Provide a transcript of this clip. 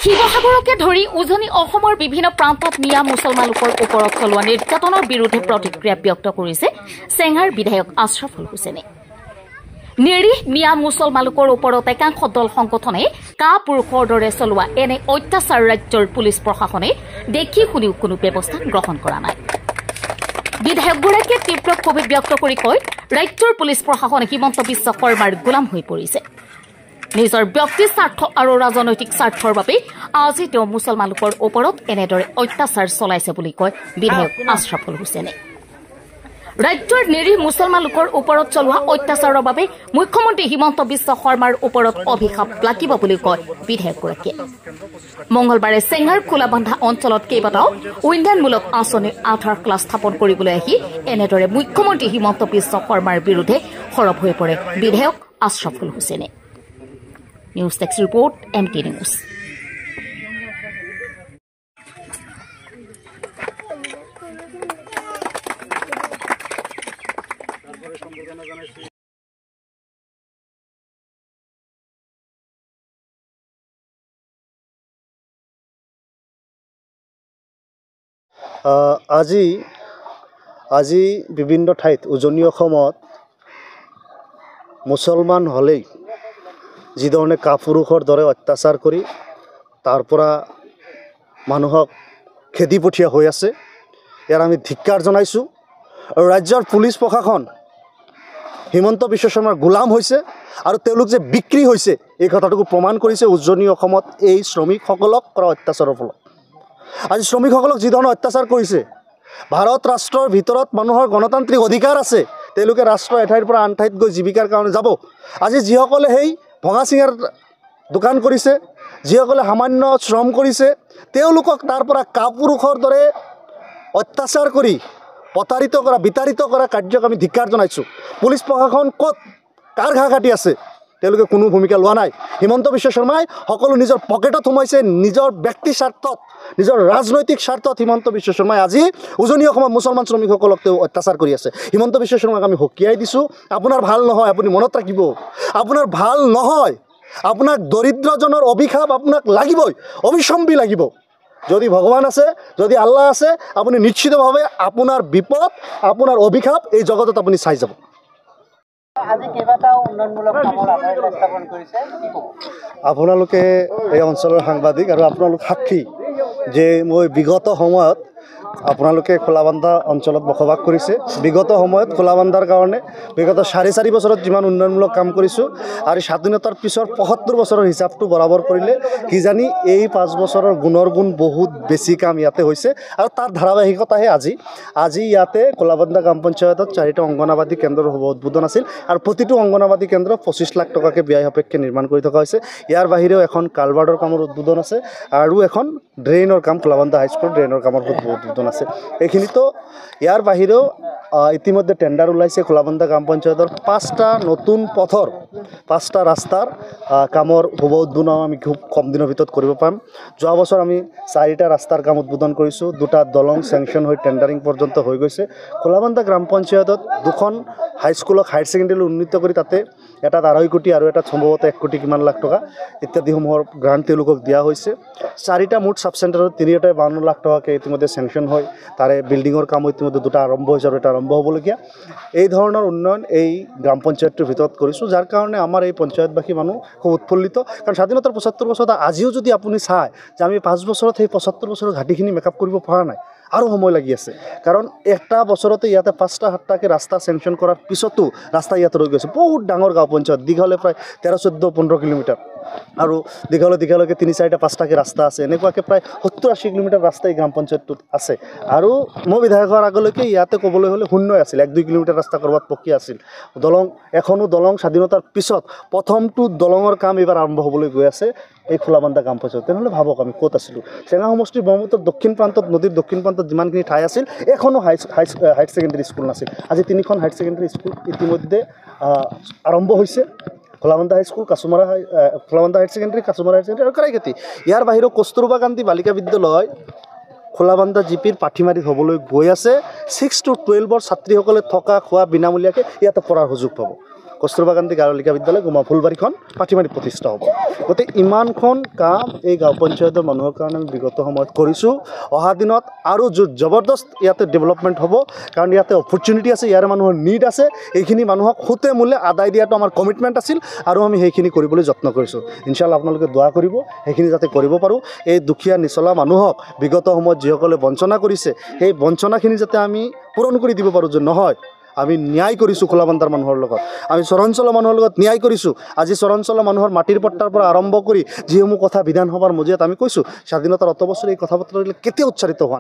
শিৱসাগৰকে ধৰি উজনি অসমৰ বিভিন্ন প্ৰান্তত মিয়া মুছলমান লোকৰ ওপৰত চলোৱা নিৰ্যাতনৰ বিৰুদ্ধে প্ৰতিক্ৰিয়া ব্যক্ত কৰিছে চেঙাৰ বিধায়ক আশ্ৰাফুল হুছেইনে। নিৰীহ মিয়া মুছলমান লোকৰ ওপৰত একাংশ দল সংগঠনে কাপুৰুষৰ দৰে চলোৱা এনে অত্যাচাৰ ৰাজ্যৰ পুলিচ প্ৰশাসনে দেখি শুনিও কোনো ব্যৱস্থা গ্ৰহণ কৰা নাই। বিধায়কগৰাকীয়ে তীব্ৰ ক্ষোভ ব্যক্ত কৰি কয়, ৰাজ্যৰ পুলিচ প্ৰশাসনে হিমন্ত বিশ্ব শৰ্মাৰ গোলাম হৈ পৰিছে। নিজৰ ব্যক্তি স্বাৰ্থ আৰু ৰাজনৈতিক স্বাৰ্থৰ বাবে আজি তেওঁ মুছলমান লোকৰ ওপৰত এনেদৰে অত্যাচাৰ চলাইছে বুলি কয় বিধায়ক আশ্ৰাফুল হুছেইনে। ৰাজ্যৰ নিৰীহ মুছলমান লোকৰ ওপৰত চলোৱা অত্যাচাৰৰ বাবে মুখ্যমন্ত্ৰী হিমন্ত বিশ্ব শৰ্মাৰ ওপৰত অভিশাপ লাগিব বুলি কয় বিধায়কগৰাকীয়ে। মঙলবাৰে চেঙাৰ খোলাবান্ধা অঞ্চলত কেইবাটাও উন্নয়নমূলক আঁচনিৰ আধাৰ ক্লাছ স্থাপন কৰিবলৈ আহি এনেদৰে মুখ্যমন্ত্ৰী হিমন্ত বিশ্ব শৰ্মাৰ বিৰুদ্ধে সৰব হৈ পৰে বিধায়ক আশ্ৰাফুল হুছেইনে। News desk report MT news. আজি বিভিন্ন ঠাইত উজনি অসমত মুছলমান হ'লেই যিধৰণে কাপুৰুষৰ দৰে অত্যাচাৰ কৰি তাৰ পৰা মানুহক খেদি পঠিয়া হৈ আছে, ইয়াৰ আমি ধিক্কাৰ জনাইছোঁ। আৰু ৰাজ্যৰ পুলিচ প্ৰশাসন হিমন্ত বিশ্ব শৰ্মাৰ গোলাম হৈছে আৰু তেওঁলোক যে বিক্ৰী হৈছে এই কথাটোকো প্ৰমাণ কৰিছে উজনি অসমত এই শ্ৰমিকসকলক কৰা অত্যাচাৰৰ ফলত। আজি শ্ৰমিকসকলক যি ধৰণৰ অত্যাচাৰ কৰিছে, ভাৰত ৰাষ্ট্ৰৰ ভিতৰত মানুহৰ গণতান্ত্ৰিক অধিকাৰ আছে, তেওঁলোকে ৰাষ্ট্ৰ এঠাইৰ পৰা আন ঠাইত গৈ জীৱিকাৰ কাৰণে যাব। আজি যিসকলে সেই ভঙা চিঙাৰ দোকান কৰিছে, যিসকলে সামান্য শ্ৰম কৰিছে, তেওঁলোকক তাৰ পৰা কাপুৰুষৰ দৰে অত্যাচাৰ কৰি বিতাড়িত কৰা কাৰ্যক আমি ধিক্কাৰ জনাইছোঁ। পুলিচ প্ৰশাসন ক'ত কাৰ ঘাঁহ কাটি আছে, তেওঁলোকে কোনো ভূমিকা লোৱা নাই। হিমন্ত বিশ্ব শৰ্মাই সকলো নিজৰ পকেটত সোমাইছে, নিজৰ ব্যক্তি স্বাৰ্থত, নিজৰ ৰাজনৈতিক স্বাৰ্থত হিমন্ত বিশ্ব শৰ্মাই আজি উজনি অসমত মুছলমান শ্ৰমিকসকলক তেওঁ অত্যাচাৰ কৰি আছে। হিমন্ত বিশ্ব শৰ্মাক আমি সকীয়াই দিছোঁ, আপোনাৰ ভাল নহয়, আপুনি মনত ৰাখিব, আপোনাৰ ভাল নহয়, আপোনাক দৰিদ্ৰজনৰ অভিশাপ আপোনাক লাগিবই, অবিসম্বি লাগিব। যদি ভগৱান আছে, যদি আল্লাহ আছে, আপুনি নিশ্চিতভাৱে আপোনাৰ বিপদ, আপোনাৰ অভিশাপ এই জগতত আপুনি চাই যাব। আপোনালোকে এই অঞ্চলৰ সাংবাদিক আৰু আপোনালোক সাক্ষী যে মই বিগত সময়ত আপোনালোকে খোলাবান্ধা অঞ্চলত বসবাস কৰিছে। বিগত সময়ত খোলাবান্ধাৰ কাৰণে বিগত 4.5 বছৰত যিমান উন্নয়নমূলক কাম কৰিছোঁ আৰু স্বাধীনতাৰ পিছৰ 75 বছৰৰ হিচাপটো বৰাবৰ কৰিলে কিজানি এই 5 বছৰৰ গুণৰ গুণ বহুত বেছি কাম ইয়াতে হৈছে আৰু তাৰ ধাৰাবাহিকতাহে আজি ইয়াতে খোলাবান্ধা গ্ৰাম পঞ্চায়তত 4টা অংগনবাদী কেন্দ্ৰৰ শুভ উদ্বোধন আছিল আৰু প্ৰতিটো অংগনবাদী কেন্দ্ৰ 25 লাখ টকাকৈ ব্যয় সাপেক্ষে নিৰ্মাণ কৰি থকা হৈছে। ইয়াৰ বাহিৰেও এখন কালভাৰ্টৰ কামৰ উদ্বোধন আছে আৰু এখন ড্ৰেইনৰ কাম, খোলাবান্ধা হাইস্কুল ড্ৰেইনৰ কামৰ উদ্বোধন আছে। এইখিনিতো ইয়াৰ বাহিৰেও ইতিমধ্যে টেণ্ডাৰ ওলাইছে। খোলাবান্ধা গ্ৰাম পঞ্চায়তৰ 5টা নতুন পথৰ 5টা ৰাস্তাৰ কামৰ শুভ উদ্বোধন আমি খুব কম দিনৰ ভিতৰত কৰিব পাৰিম। যোৱা বছৰ আমি 4টা ৰাস্তাৰ কাম উদ্বোধন কৰিছোঁ, 2টা দলং চেংচন হৈ টেণ্ডাৰিং পৰ্যন্ত হৈ গৈছে। খোলাবান্ধা গ্ৰাম পঞ্চায়তত 2খন হাইস্কুলক হায়াৰ ছেকেণ্ডেৰীলৈ উন্নীত কৰি তাতে এটাত 2.5 কোটি আৰু এটাত সম্ভৱতঃ 1 কোটি কিমান লাখ টকা ইত্যাদিসমূহৰ গ্ৰাণ্ট তেওঁলোকক দিয়া হৈছে। 4টা মুঠ ছাব চেণ্টাৰত 352 লাখ টকাকৈ ইতিমধ্যে চেংচন হয়। তাৰে বিল্ডিঙৰ কামো ইতিমধ্যে 2টা আৰম্ভ হৈছে আৰু এটা আৰম্ভ হ'বলগীয়া। এই ধৰণৰ উন্নয়ন এই গ্ৰাম পঞ্চায়তটোৰ ভিতৰত কৰিছোঁ, যাৰ কাৰণে আমাৰ এই পঞ্চায়তবাসী মানুহ খুব উৎফুল্লিত। কাৰণ স্বাধীনতাৰ 75 বছৰত আজিও যদি আপুনি চায় যে আমি 5 বছৰত সেই 75 বছৰৰ ঘাটিখিনি মেকআপ কৰিব পৰা নাই, আৰু সময় লাগি আছে। কাৰণ এটা বছৰতে ইয়াতে 5টা 7টাকৈ ৰাস্তা চেংচন কৰাৰ পিছতো ৰাস্তা ইয়াতে ৰৈ গৈছে। বহুত ডাঙৰ গাঁও পঞ্চায়ত, দীঘলে প্ৰায় 13, 14, 15 কিলোমিটাৰ আৰু দীঘলৈকে 3, 4, 5টাকৈ ৰাস্তা আছে। এনেকুৱাকৈ প্ৰায় 70-80 কিলোমিটাৰ ৰাস্তা এই গ্ৰাম পঞ্চায়তটোত আছে। আৰু মই বিধায়কৰ আগলৈকে ইয়াতে ক'বলৈ হ'লে শূন্যই আছিল, 1-2 কিলোমিটাৰ ৰাস্তা ক'ৰবাত পকী আছিল। এখনো দলং স্বাধীনতাৰ পিছত প্ৰথমটো দলঙৰ কাম এইবাৰ আৰম্ভ হ'বলৈ গৈ আছে এই খোলাবান্ধা গ্ৰাম পঞ্চায়ত। তেনেহ'লে ভাবক আমি ক'ত আছিলোঁ। চেঙা সমষ্টিৰ ব্ৰহ্মপুত্ৰৰ দক্ষিণ প্ৰান্তত, নদীৰ দক্ষিণ প্ৰান্তত যিমানখিনি ঠাই আছিল, এখনো হায়াৰ ছেকেণ্ডেৰী স্কুল নাছিল। আজি 3খন হায়াৰ ছেকেণ্ডেৰী স্কুল ইতিমধ্যে আৰম্ভ হৈছে। Kholabandha high school, Kholabandha higher secondary, Kachumara higher secondary আৰু কাৰাইখাতি। ইয়াৰ বাহিৰেও কস্তুৰবা গান্ধী বালিকা বিদ্যালয় খোলাবান্ধা জিপিৰ পাঠিমাৰিত হ'বলৈ গৈ আছে। 6 to 12 ছাত্ৰীসকলে থকা খোৱা বিনামূলীয়াকৈ ইয়াতে পঢ়াৰ সুযোগ পাব। কস্তুৰবা গান্ধী গাঁও বালিকা বিদ্যালয় গুমা ফুলবাৰীখন পাটিমাৰীত প্ৰতিষ্ঠা হ'ব গতিকে ইমানখন কাম এই গাঁও পঞ্চায়তৰ মানুহৰ কাৰণে আমি বিগত সময়ত কৰিছোঁ অহা দিনত আৰু জবৰদস্ত ইয়াতে ডেভেলপমেণ্ট হ'ব কাৰণ ইয়াতে অপৰচুনিটি আছে ইয়াৰ মানুহৰ নিড আছে এইখিনি মানুহক সুতে মূল্যে আদায় দিয়াটো আমাৰ কমিটমেণ্ট আছিল আৰু আমি সেইখিনি কৰিবলৈ যত্ন কৰিছোঁ ইনশাআল্লাহ আপোনালোকে দোৱা কৰিব সেইখিনি যাতে কৰিব পাৰোঁ এই দুখীয়া নিচলা মানুহক বিগত সময়ত যিসকলে বঞ্চনা কৰিছে সেই বঞ্চনাখিনি যাতে আমি পূৰণ কৰি দিব পাৰোঁ যে নহয় আমি ন্যায় কৰিছোঁ খোলাবান্ধাৰ মানুহৰ লগত আমি চৰাঞ্চলৰ মানুহৰ লগত ন্যায় কৰিছোঁ আজি চৰাঞ্চলৰ মানুহৰ মাটিৰ পট্টাৰ পৰা আৰম্ভ কৰি যিসমূহ কথা বিধানসভাৰ মজিয়াত আমি কৈছোঁ স্বাধীনতাৰ অত বছৰ এই কথা বতৰা কেতিয়াও উচ্চাৰিত হোৱা